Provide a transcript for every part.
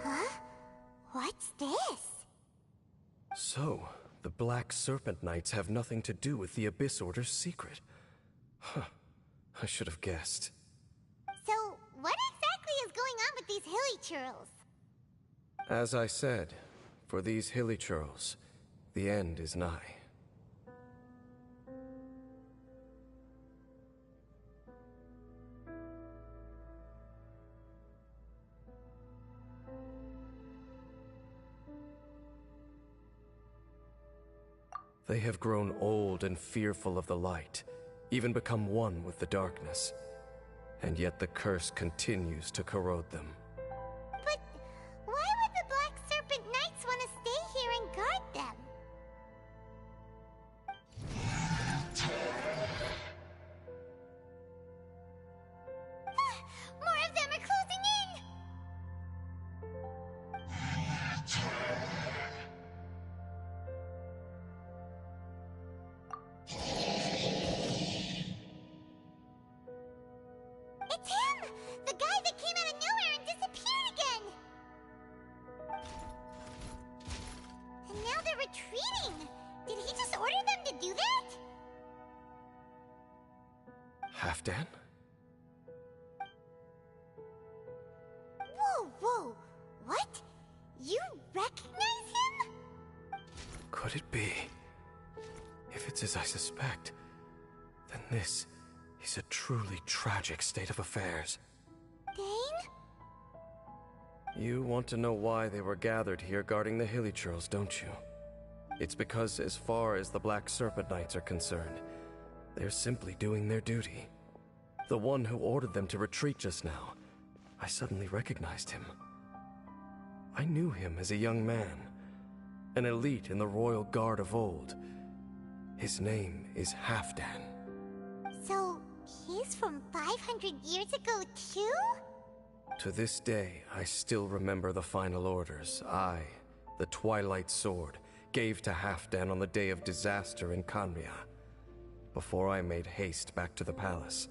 Huh? What's this? So, the Black Serpent Knights have nothing to do with the Abyss Order's secret. Huh. I should have guessed. So, what exactly is going on with these hilly churls? As I said, for these hilly churls, the end is nigh. They have grown old and fearful of the light, even become one with the darkness. And yet the curse continues to corrode them. But why would the Black Serpent Knights want to stay here and guard them? More of them are closing in! It's him! The guy that came out of nowhere and disappeared again! And now they're retreating! Did he just order them to do that? Halfdan? Whoa, whoa! What? You recognize him? Could it be? If it's as I suspect, then this is a truly tragic state of affairs. Dane? You want to know why they were gathered here guarding the hilly churls, don't you? It's because as far as the Black Serpent Knights are concerned, they're simply doing their duty. The one who ordered them to retreat just now, I suddenly recognized him. I knew him as a young man, an elite in the royal guard of old. His name is Halfdan. So, he's from 500 years ago too? To this day, I still remember the final orders I, the Twilight Sword, gave to Halfdan on the day of disaster in Khaenri'ah, before I made haste back to the palace.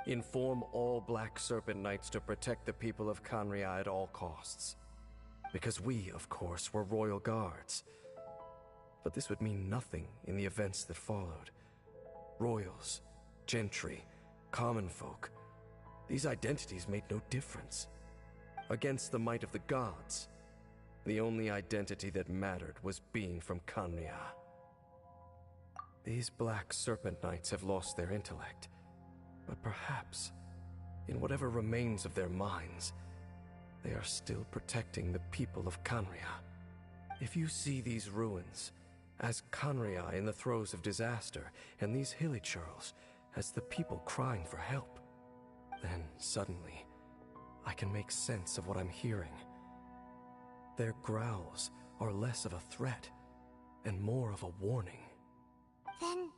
Inform all Black Serpent Knights to protect the people of Khaenri'ah at all costs. Because we, of course, were royal guards. But this would mean nothing in the events that followed. Royals, gentry, common folk, these identities made no difference. Against the might of the gods, the only identity that mattered was being from Khaenri'ah. These Black Serpent Knights have lost their intellect. But perhaps, in whatever remains of their minds, they are still protecting the people of Khaenri'ah. If you see these ruins as Khaenri'ah in the throes of disaster, and these hilly churls as the people crying for help, then suddenly I can make sense of what I'm hearing. Their growls are less of a threat and more of a warning. Then,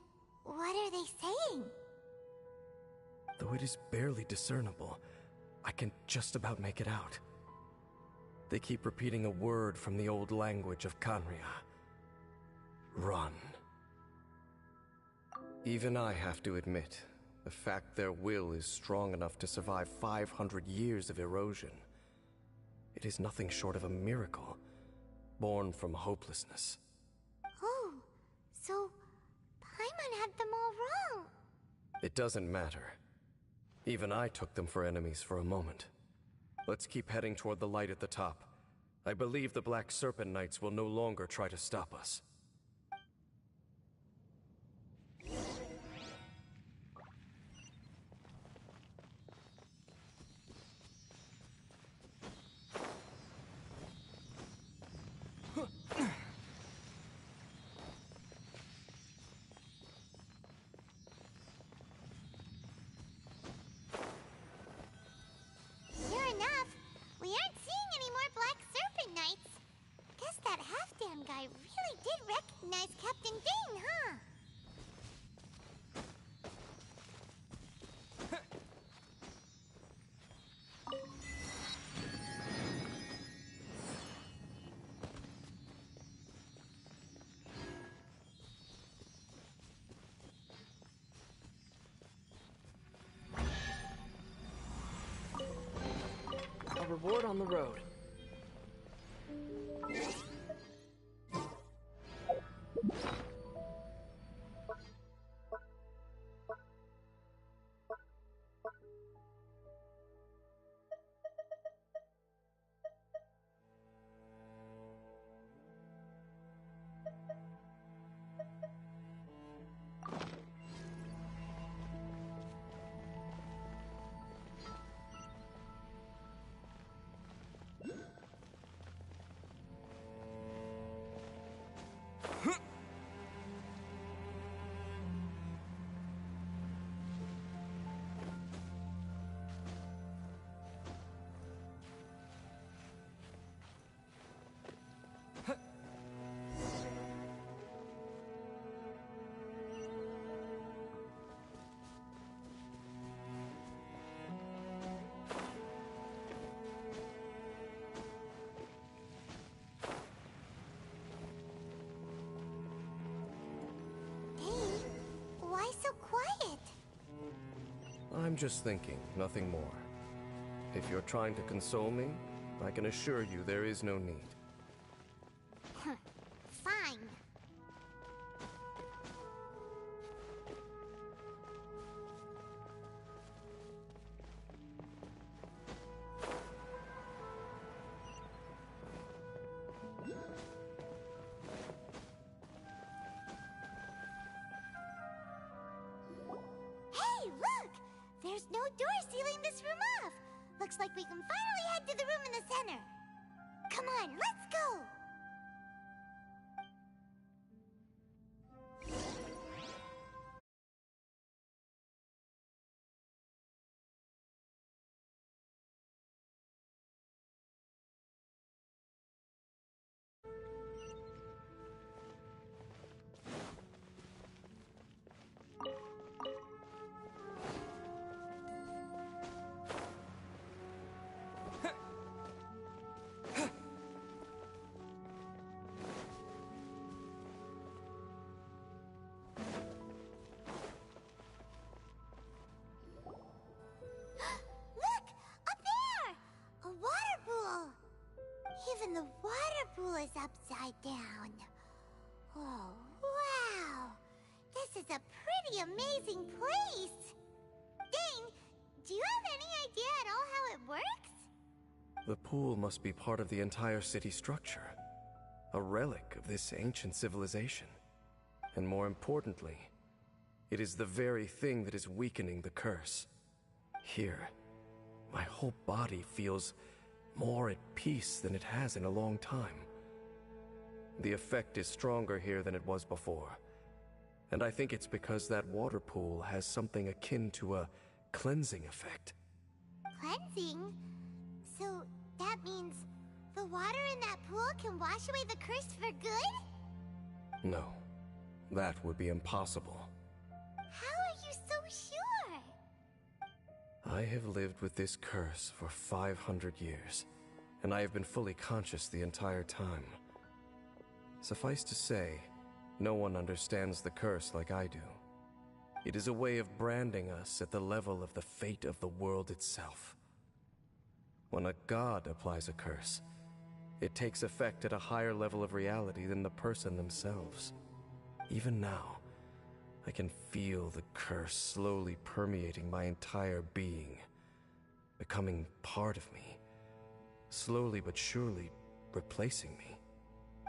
what are they saying? Though it is barely discernible, I can just about make it out. They keep repeating a word from the old language of Khaenri'ah. Run. Even I have to admit, The fact their will is strong enough to survive 500 years of erosion. It is nothing short of a miracle, born from hopelessness. Oh, so Paimon had them all wrong. It doesn't matter. Even I took them for enemies for a moment. Let's keep heading toward the light at the top. I believe the Black Serpent Knights will no longer try to stop us. Sure enough, we aren't seeing any more Black Serpent Knights. Guess that half-damn guy really did recognize Captain Dane, huh? A reward on the road. Dane, why so quiet? I'm just thinking, nothing more. If you're trying to console me, I can assure you there is no need. Fine. Hey, look! There's no door sealing this room off. Looks like we can finally head to the room in the center. Come on, let's go! Look! Up there! A water pool! Even the water pool is upside down. Oh, wow! This is a pretty amazing place! Dane, do you have any idea at all how it works? The pool must be part of the entire city structure. A relic of this ancient civilization. And more importantly, it is the very thing that is weakening the curse. Here, my whole body feels more at peace than it has in a long time. The effect is stronger here than it was before. And I think it's because that water pool has something akin to a cleansing effect. Cleansing? So that means the water in that pool can wash away the curse for good? No, that would be impossible. How are you so sure? I have lived with this curse for 500 years, and I have been fully conscious the entire time. Suffice to say, no one understands the curse like I do. It is a way of branding us at the level of the fate of the world itself. When a god applies a curse, it takes effect at a higher level of reality than the person themselves. Even now, I can feel the curse slowly permeating my entire being, becoming part of me, slowly but surely replacing me.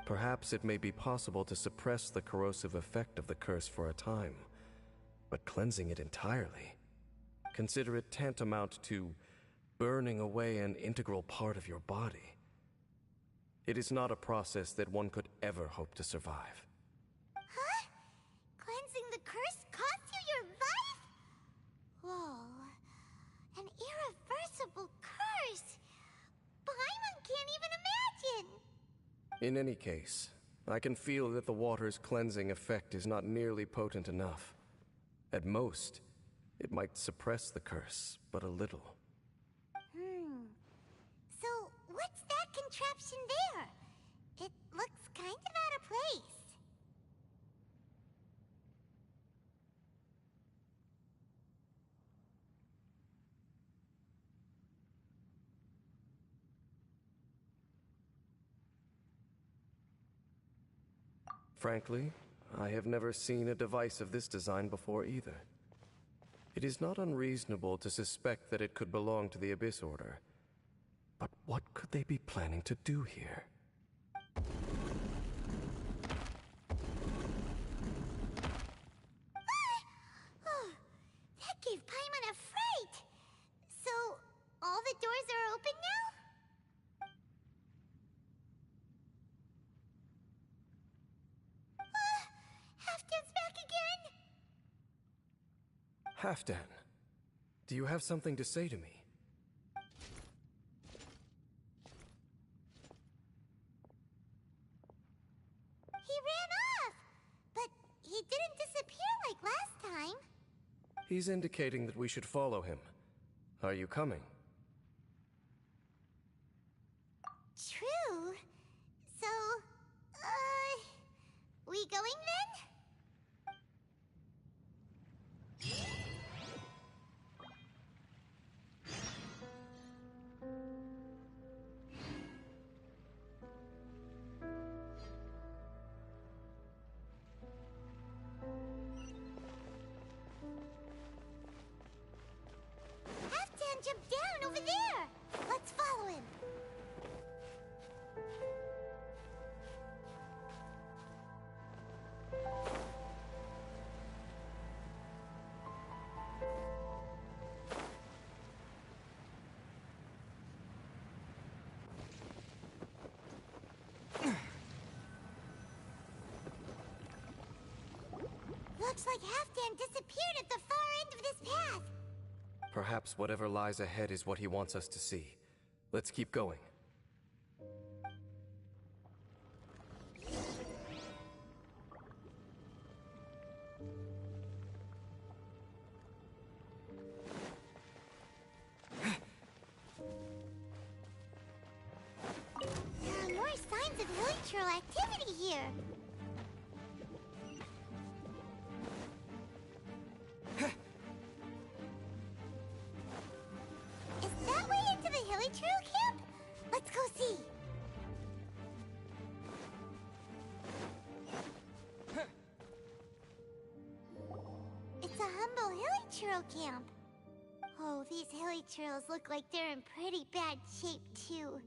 Perhaps it may be possible to suppress the corrosive effect of the curse for a time, but cleansing it entirely, consider it tantamount to burning away an integral part of your body. It is not a process that one could ever hope to survive. Huh? Cleansing the curse cost you your life? Whoa. An irreversible curse. Paimon can't even imagine. In any case, I can feel that the water's cleansing effect is not nearly potent enough. At most, it might suppress the curse, but a little. So, what's that contraption there? It looks kind of out of place. Frankly, I have never seen a device of this design before either. It is not unreasonable to suspect that it could belong to the Abyss Order. But what could they be planning to do here? Oh, that gave Paimon a fright. So, all the doors are open now? Halfdan's back again! Halfdan, do you have something to say to me? He ran off! But he didn't disappear like last time. He's indicating that we should follow him. Are you coming? True. So, we going then? Halfdan jumped down over there! Let's follow him! Looks like Halfdan disappeared at the far end of this path. Perhaps whatever lies ahead is what he wants us to see. Let's keep going. There are more signs of hilichurl activity here. Is that way into the hilichurl camp? Let's go see. It's a humble hilichurl camp. Oh, these hilichurls look like they're in pretty bad shape, too.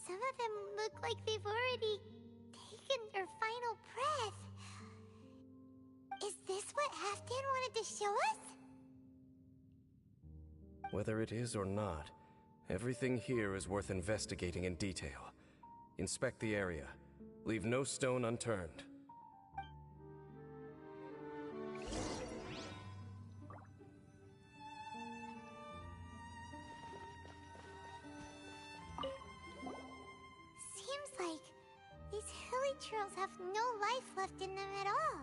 Some of them look like they've already taken their final breath. Is this what Halfdan wanted to show us? Whether it is or not, everything here is worth investigating in detail. Inspect the area. Leave no stone unturned. Seems like these hilichurls have no life left in them at all.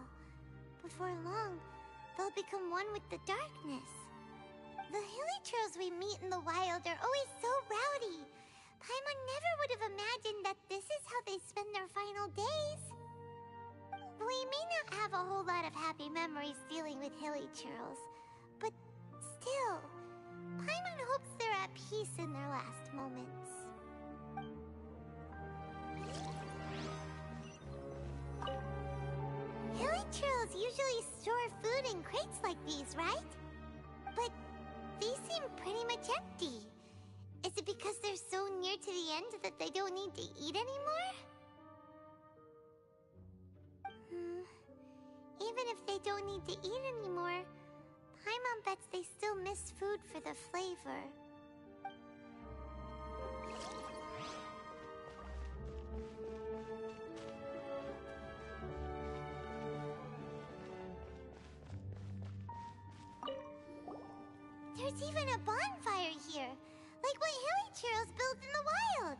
Before long, they'll become one with the darkness. The hilichurls we meet in the wild are always so rowdy. Paimon never would have imagined that this is how they spend their final days. What We may not have a whole lot of happy memories dealing with hilly churls, but still, Paimon hopes they're at peace in their last moments. Hilly churls usually store food in crates like these, right? But these seem pretty much empty. Is it because they're so near to the end that they don't need to eat anymore? Even if they don't need to eat anymore, Paimon bets they still miss food for the flavor. There's even a bonfire here, like what hilly churls build in the wild.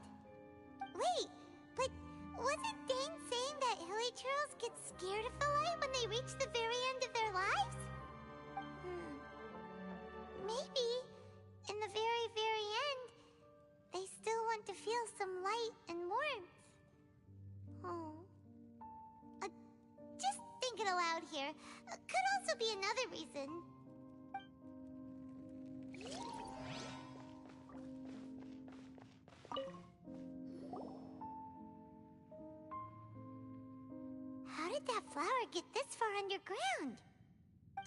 Wait, but wasn't Dane saying that hilly churls get scared of the light when they reach the very end of their lives? Maybe, in the very, very end, they still want to feel some light and warmth. Oh. Just thinking aloud here. Could also be another reason. How did that flower get this far underground?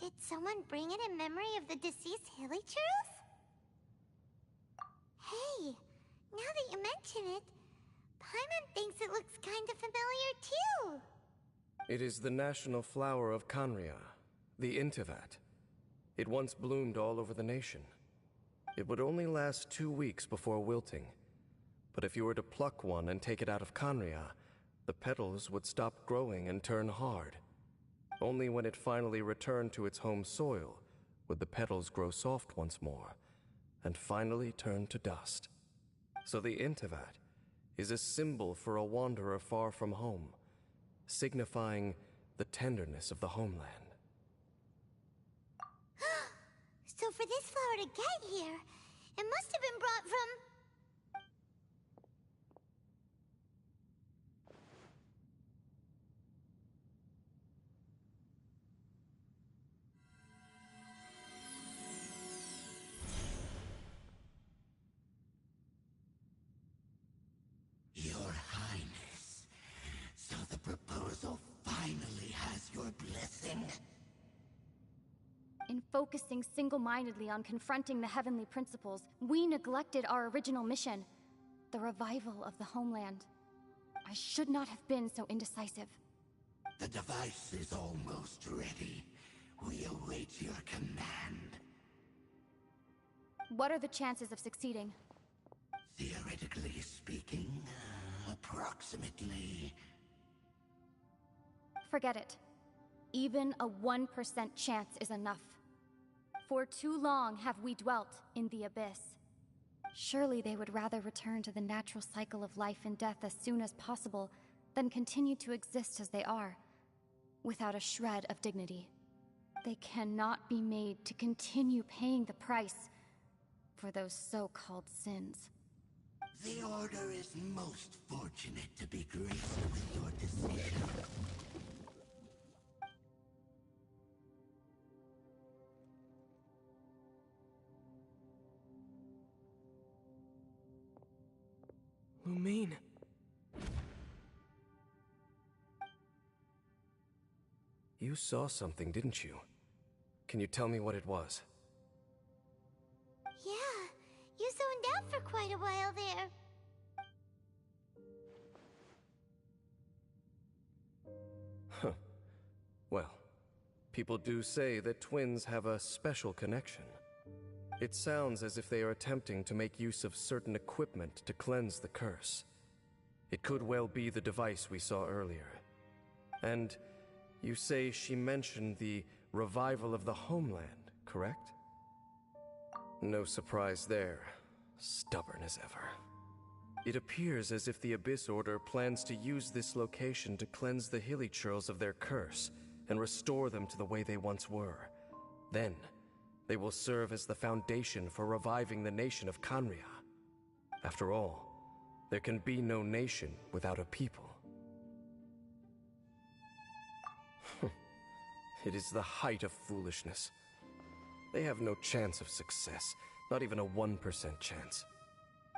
Did someone bring it in memory of the deceased hilly churls? Hey, now that you mention it, Paimon thinks it looks kind of familiar too. It is the national flower of Khaenri'ah, the Intivat. It once bloomed all over the nation. It would only last 2 weeks before wilting. But if you were to pluck one and take it out of Khaenri'ah, the petals would stop growing and turn hard. Only when it finally returned to its home soil would the petals grow soft once more, and finally turn to dust. So the Intivat is a symbol for a wanderer far from home, signifying the tenderness of the homeland. So for this flower to get here, it must have been brought from... Your Highness, so the proposal finally has your blessing? In focusing single-mindedly on confronting the heavenly principles, we neglected our original mission, the revival of the homeland. I should not have been so indecisive. The device is almost ready. We await your command. What are the chances of succeeding? Theoretically speaking, approximately... Forget it. Even a 1% chance is enough. For too long have we dwelt in the abyss. Surely they would rather return to the natural cycle of life and death as soon as possible than continue to exist as they are, without a shred of dignity. They cannot be made to continue paying the price for those so-called sins. The Order is most fortunate to be graced with your decision. Lumine. You saw something, didn't you? Can you tell me what it was? Yeah, you zoned out for quite a while there. Huh. Well, people do say that twins have a special connection. It sounds as if they are attempting to make use of certain equipment to cleanse the curse. It could well be the device we saw earlier. And you say she mentioned the revival of the homeland, correct? No surprise there. Stubborn as ever. It appears as if the Abyss Order plans to use this location to cleanse the hilly churls of their curse and restore them to the way they once were. Then, they will serve as the foundation for reviving the nation of Khaenri'ah. After all, there can be no nation without a people. It is the height of foolishness. They have no chance of success, not even a 1% chance.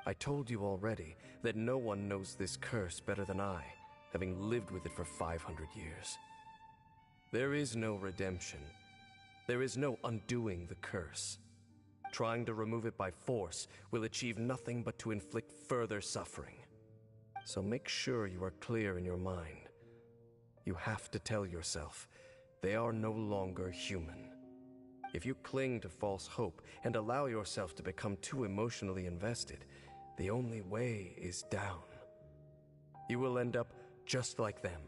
I told you already that no one knows this curse better than I, having lived with it for 500 years. There is no redemption. There is no undoing the curse. Trying to remove it by force will achieve nothing but to inflict further suffering. So make sure you are clear in your mind. You have to tell yourself, they are no longer human. If you cling to false hope and allow yourself to become too emotionally invested, the only way is down. You will end up just like them,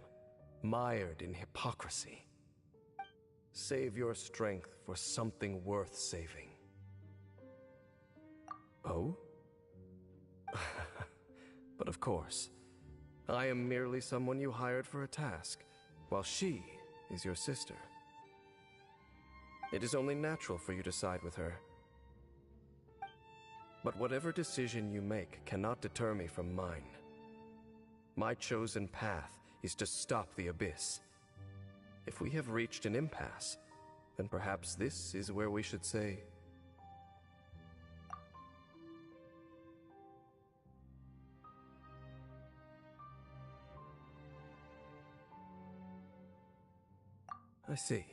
mired in hypocrisy. Save your strength for something worth saving. Oh? But of course, I am merely someone you hired for a task, while she is your sister. It is only natural for you to side with her. But whatever decision you make cannot deter me from mine. My chosen path is to stop the Abyss. If we have reached an impasse, then perhaps this is where we should say... I see.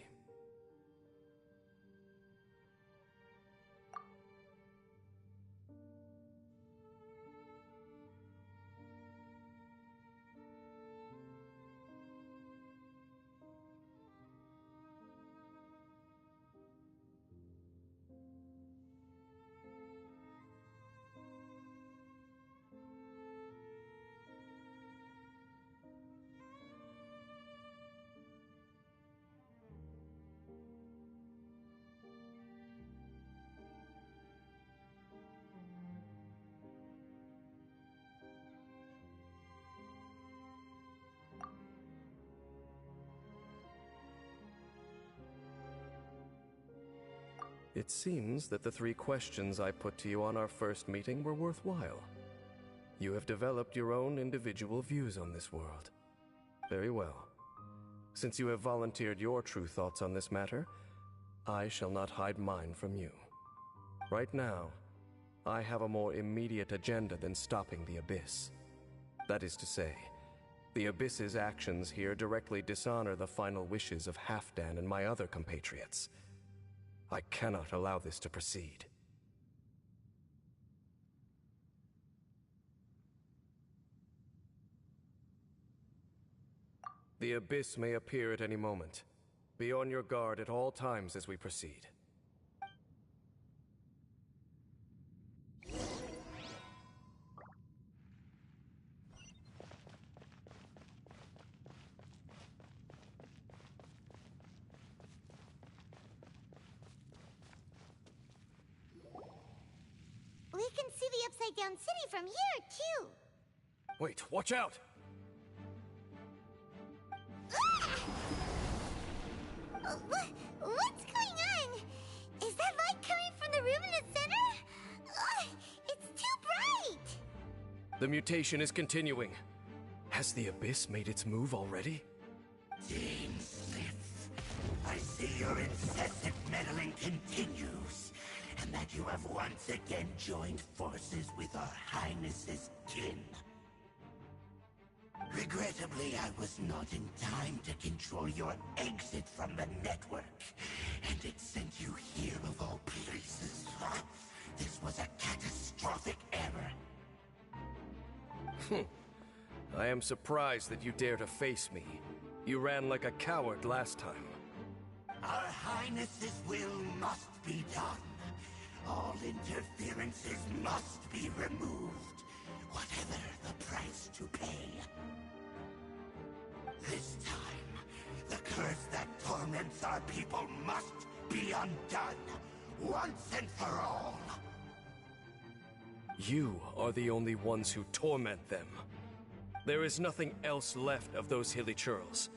It seems that the 3 questions I put to you on our first meeting were worthwhile. You have developed your own individual views on this world. Very well. Since you have volunteered your true thoughts on this matter, I shall not hide mine from you. Right now, I have a more immediate agenda than stopping the Abyss. That is to say, the Abyss's actions here directly dishonor the final wishes of Halfdan and my other compatriots. I cannot allow this to proceed. The Abyss may appear at any moment. Be on your guard at all times as we proceed. We can see the Upside Down City from here, too. Wait, watch out! What's going on? Is that light coming from the room in the center? It's too bright! The mutation is continuing. Has the Abyss made its move already? Genshin, I see your incessant meddling continues, and that you have once again joined forces with our Highness's kin. Regrettably, I was not in time to control your exit from the network, and it sent you here of all places. This was a catastrophic error. I am surprised that you dare to face me. You ran like a coward last time. Our Highness's will must be done. All interferences must be removed, whatever the price to pay. This time, the curse that torments our people must be undone, once and for all. You are the only ones who torment them. There is nothing else left of those hilly churls.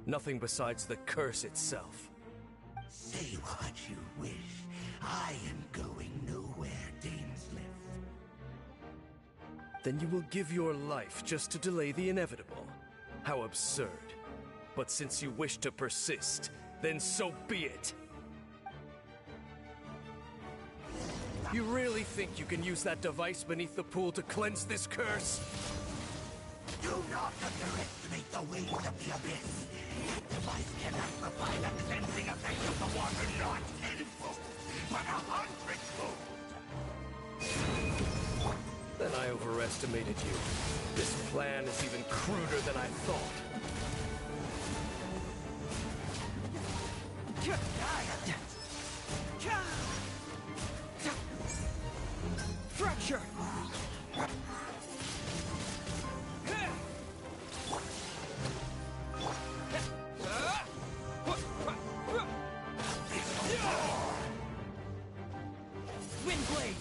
Nothing besides the curse itself. Say what you wish. I am going nowhere, Dainsliff. Then you will give your life just to delay the inevitable. How absurd. But since you wish to persist, then so be it. You really think you can use that device beneath the pool to cleanse this curse? Do not underestimate the waves of the abyss. That device cannot provide the cleansing effect of the water not tenfold, but 100-fold. Then I overestimated you. This plan is even cruder than I thought. Fracture! Windblade!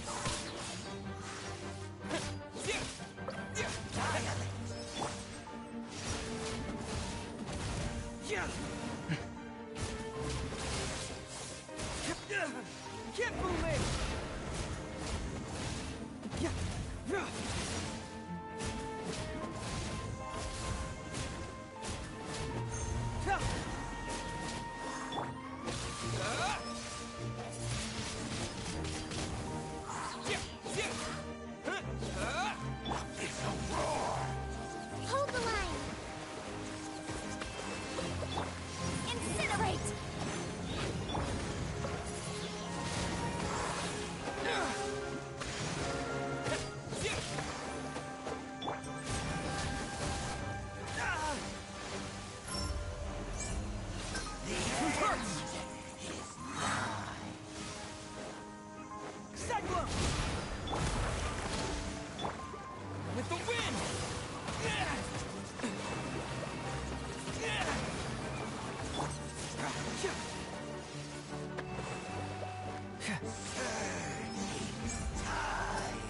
Can't move it! Hold the line! Incinerate! With the wind!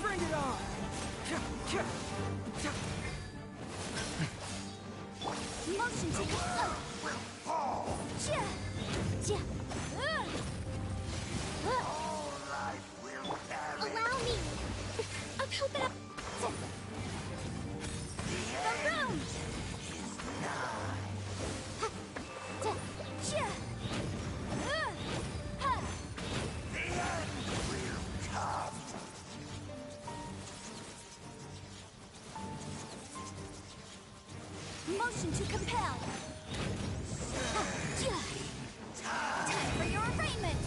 Bring it on! Motion to All life will perish. Allow me! I'll help it up! The room! The end will come. Motion to compel! Time for your arraignment!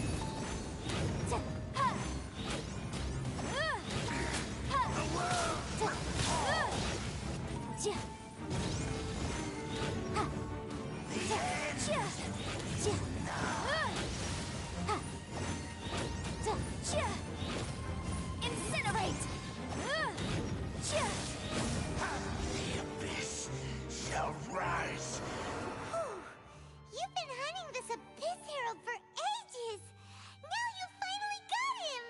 Incinerate! The abyss shall rise. You've been hunting this Abyss Herald for ages! Now you finally got him!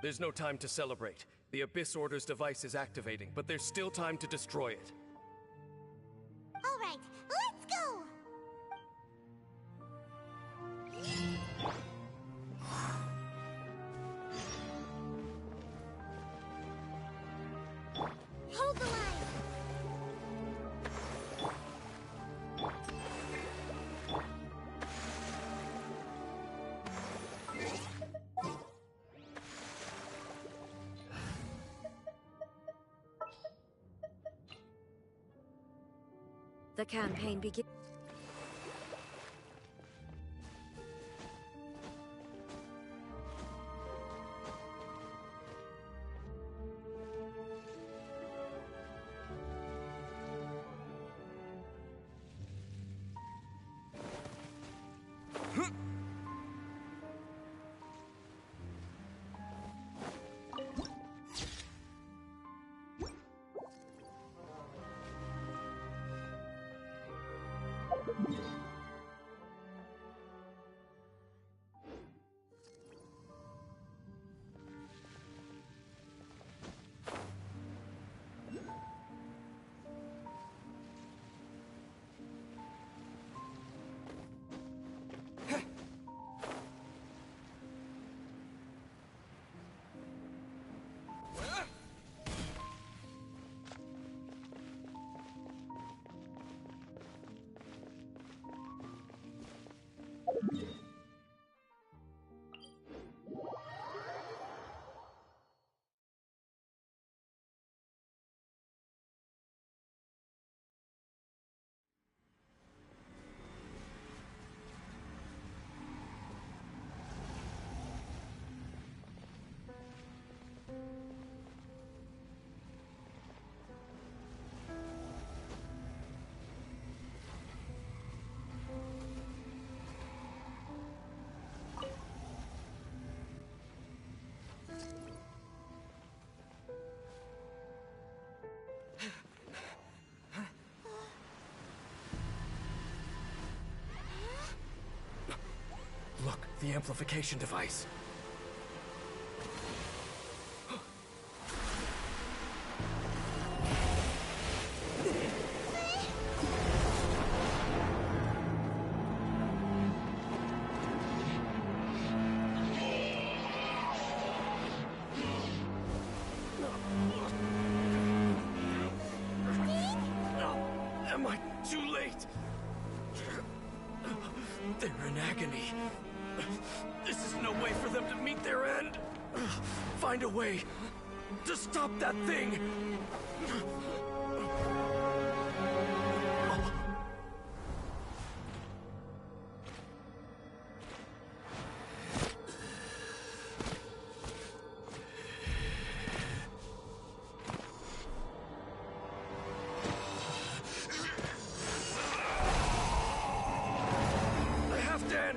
There's no time to celebrate. The Abyss Order's device is activating, but there's still time to destroy it. All right, let's go! Hold the line! The campaign begins. Look, the amplification device. Am I too late? They're in agony. This is no way for them to meet their end. Find a way to stop that thing. Halfdan,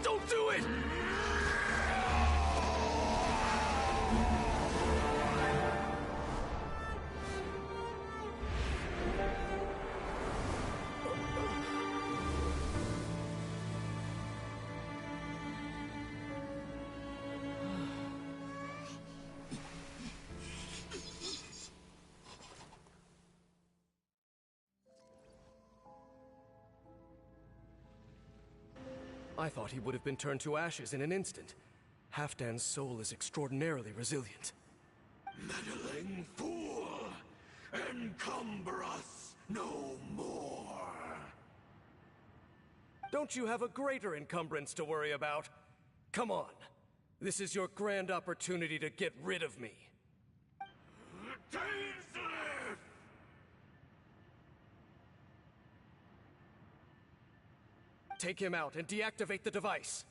don't do it! I thought he would have been turned to ashes in an instant. Halfdan's soul is extraordinarily resilient. Meddling fool! Encumber us no more! Don't you have a greater encumbrance to worry about? Come on. This is your grand opportunity to get rid of me. Take him out and deactivate the device.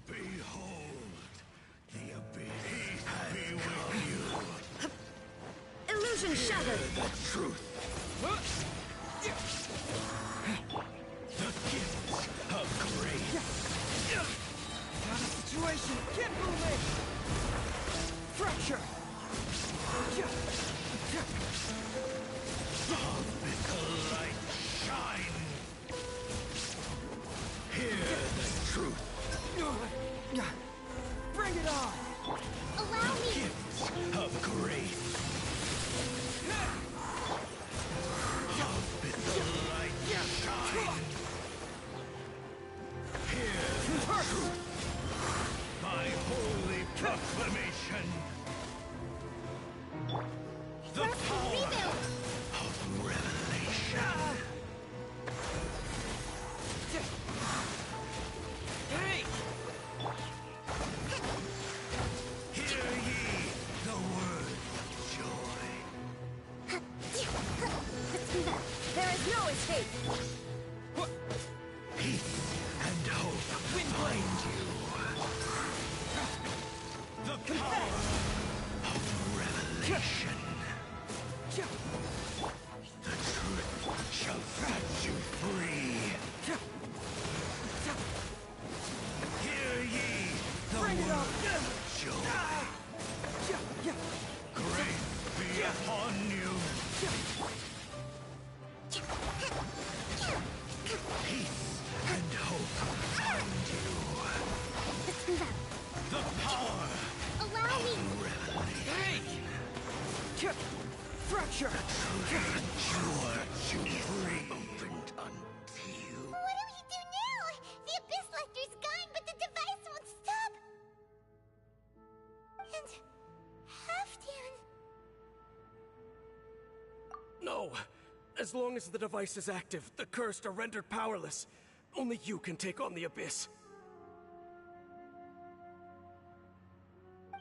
Behold, the abyss be with you. Illusion shattered! The truth. The gifts of grace. Got a situation! Can't move it! Fracture! The light shine. Hear the truth. Bring it on! Allow me! Gifts of grace. The light shine. Hear the truth. By holy proclamation. The power of revelation. Hey! Hear ye the word of joy. There is no escape! Peace and hope find you. The power of revelation. The truth shall set you free. Hear ye the Bring it word on! of joy. Grace be upon you. Peace and hope find you. The power Allow me! of revelation. Hey! Fracture! Endure to free. Opened unto you. What do we do now? The Abyss Lecter's gone, but the device won't stop! And... Halfdan... No! As long as the device is active, the cursed are rendered powerless. Only you can take on the Abyss.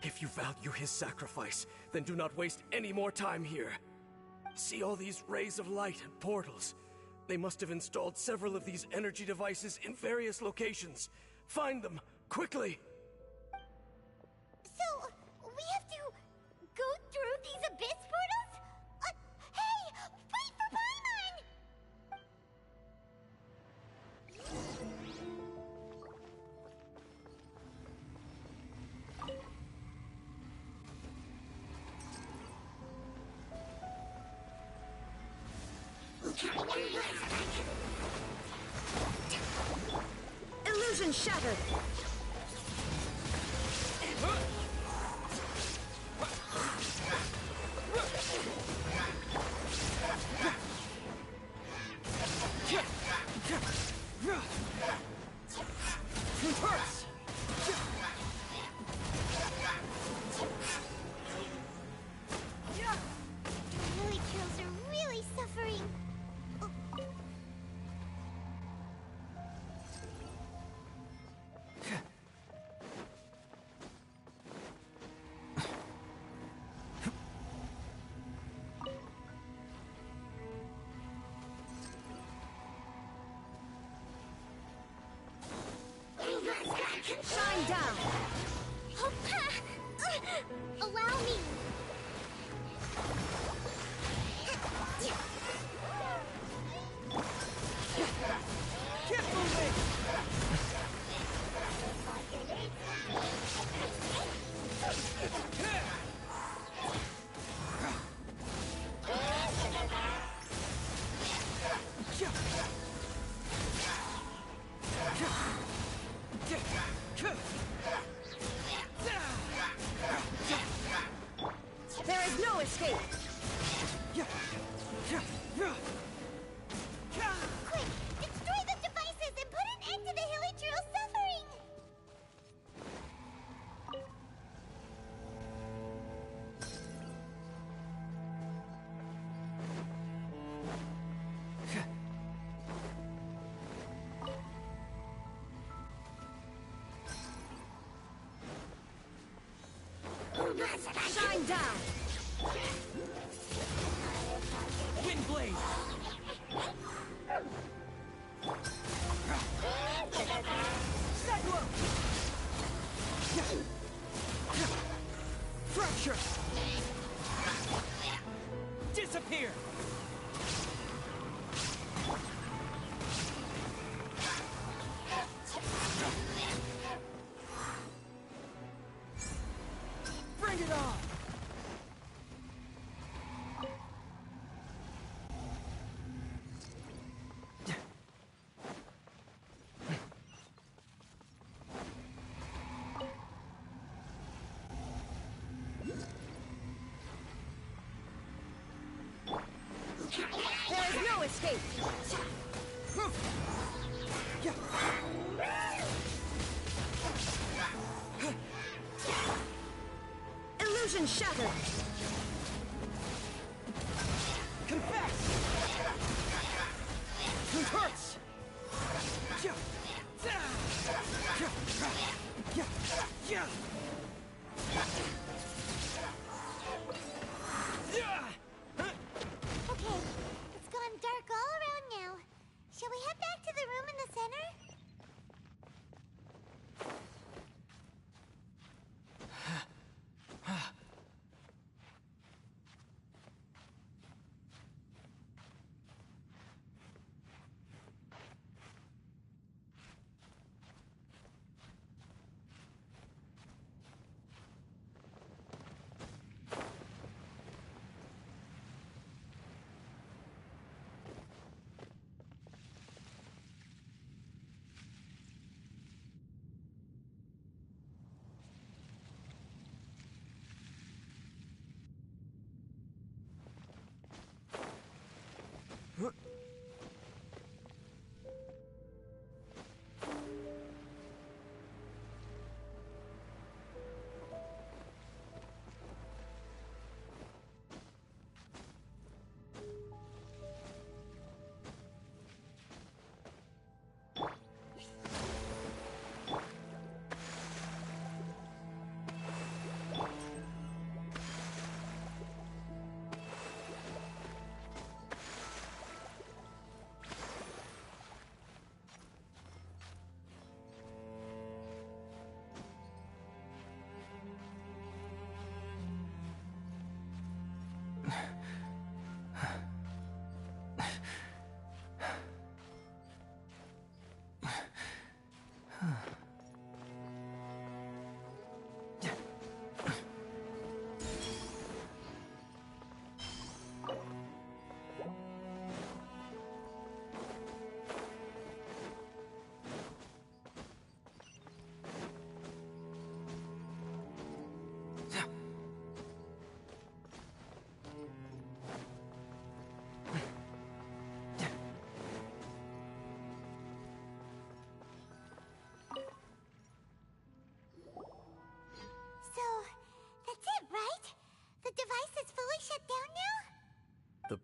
If you value his sacrifice, then do not waste any more time here. See all these rays of light and portals? They must have installed several of these energy devices in various locations. Find them, quickly! So, we have to go through these Abyss portals? Hey! Wait for Paimon! shattered. It hurts! The Lily Trails are really suffering. Shine down. Allow me. Keep moving! There is no escape. Quick, destroy the devices and put an end to the Hilly Trail suffering. Shine down. Windblade! Cyclone! Fracture! Disappear! Bring it on! There is no escape. Illusion shattered. Confess! It hurts! Okay, it's gone dark all around now. Shall we head back to the room in the center?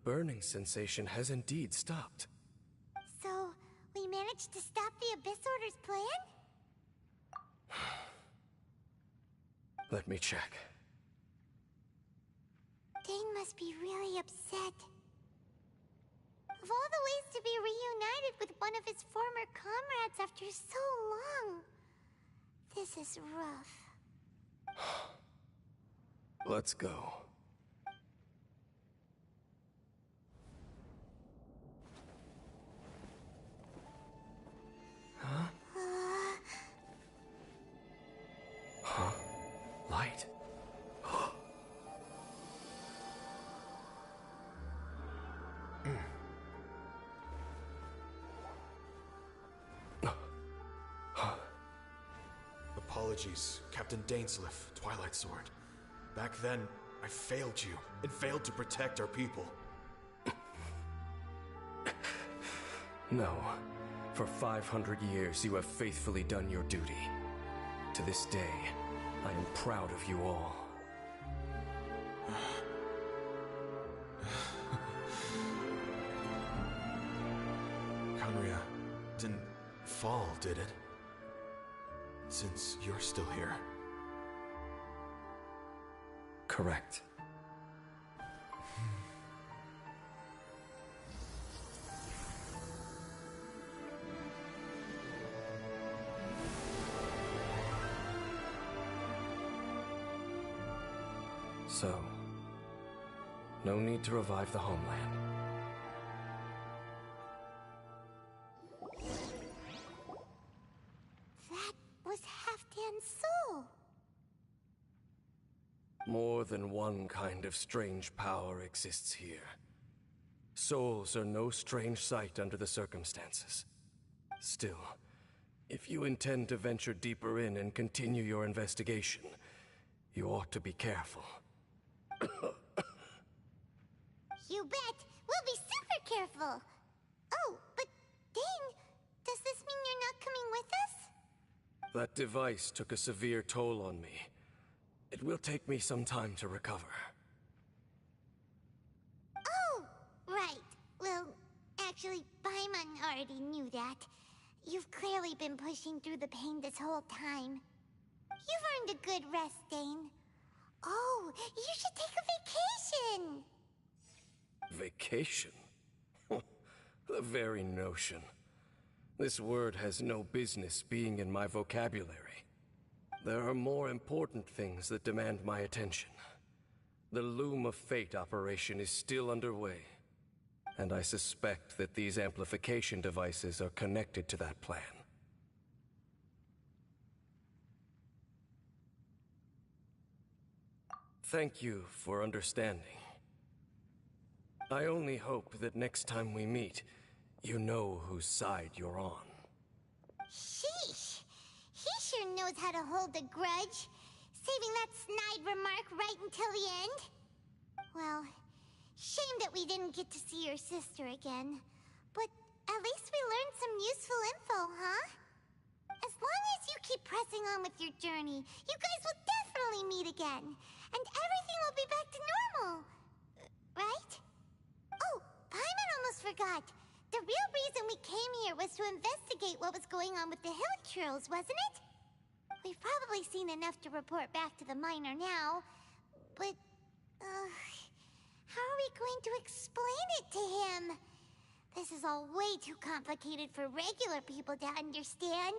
burning sensation has indeed stopped. So, we managed to stop the Abyss Order's plan? Let me check. Dane must be really upset. Of all the ways to be reunited with one of his former comrades after so long, this is rough. Let's go. Huh? Huh? Light? Apologies, Captain Dainsleif, Twilight Sword. Back then, I failed you, and failed to protect our people. No. For 500 years, you have faithfully done your duty. To this day, I am proud of you all. Khaenri'ah didn't fall, did it? Since you're still here. Correct. So, no need to revive the homeland. That was Halfdan's soul. More than one kind of strange power exists here. Souls are no strange sight under the circumstances. Still, if you intend to venture deeper in and continue your investigation, you ought to be careful. You bet. We'll be super careful. Oh, but Dane, does this mean you're not coming with us? That device took a severe toll on me. It will take me some time to recover. Oh, right. Well, actually, Paimon already knew that. You've clearly been pushing through the pain this whole time. You've earned a good rest, Dane. Oh, you should take a vacation! Vacation? The very notion. This word has no business being in my vocabulary. There are more important things that demand my attention. The Loom of Fate operation is still underway, and I suspect that these amplification devices are connected to that plan. Thank you for understanding. I only hope that next time we meet, you know whose side you're on. Sheesh! He sure knows how to hold a grudge, saving that snide remark right until the end. Well, shame that we didn't get to see your sister again. But at least we learned some useful info, huh? As long as you keep pressing on with your journey, you guys will definitely meet again. And everything will be back to normal. Right? Oh, Paimon almost forgot. The real reason we came here was to investigate what was going on with the hill trolls, wasn't it? We've probably seen enough to report back to the miner now. But, how are we going to explain it to him? This is all way too complicated for regular people to understand.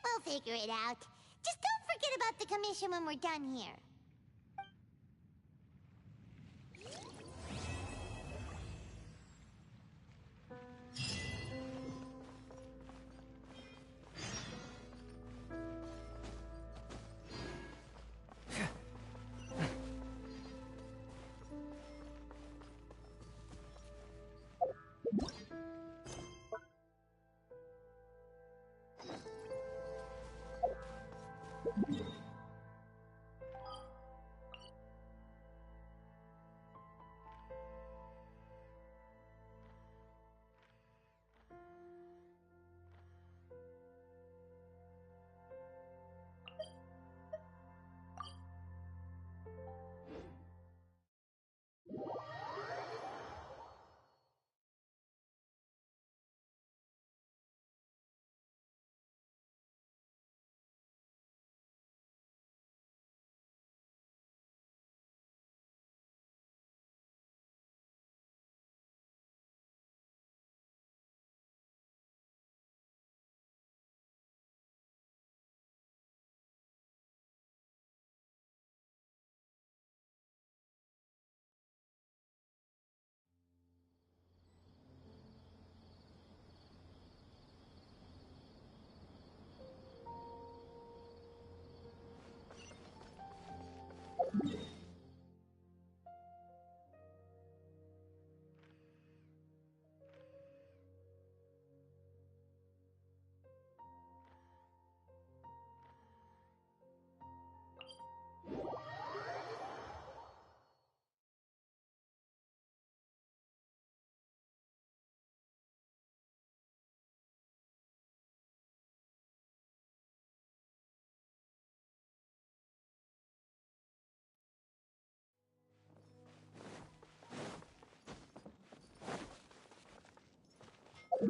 We'll figure it out. Just don't forget about the commission when we're done here. You